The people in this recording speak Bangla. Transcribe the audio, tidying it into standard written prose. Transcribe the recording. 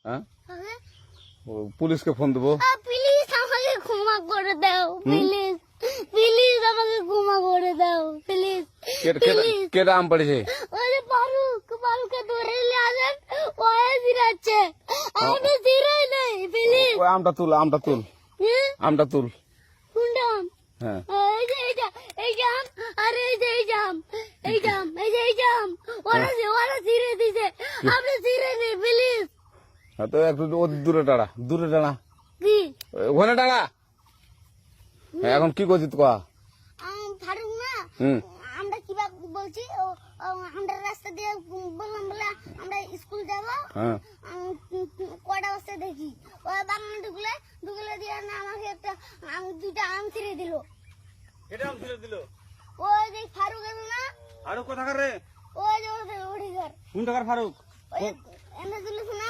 হ্যাঁ পুলিশকে ফোন দেবো। প্লিজ আমাকে ক্ষমা করে দাও, প্লিজ প্লিজ আমাকে ক্ষমা করে দাও, প্লিজ প্লিজ। কেটা আম পড়েছে? ওই যে ফারুককে ধরে নিয়ে আসেন, ওয়ে জিরাচ্ছে, আমি জিরাই নাই, প্লিজ। ওই আমটা তুল আমটা তুল কোনটা আম? হ্যাঁ এই যে এই জাম, আরে এই যে এই জাম, এই জাম, ওরা জিরে দিছে, আপনি জিরে নেই, প্লিজ। তো একটু দূরে দাঁড়া কি ওখানে দাঁড়া। এখন কি করছিস কয়া? ফারুক না, আমরা কিভাবে বলছি, আমরা রাস্তা দিয়ে বললাম বলে আমরা স্কুল যাবো, হ্যাঁ কটা বস্তা দেখি ওই বাগানে ঢুকলে দিয়ে না আমাকে দুইটা আম ছিঁড়ে দিল। কেটে আম ছিঁড়ে দিল? ওই যে ফারুক আছে না, ফারুক কোথাকার রে? ওই যে ওঠে ঘর, কোন টাকার ফারুক? ওই এনে দিল না।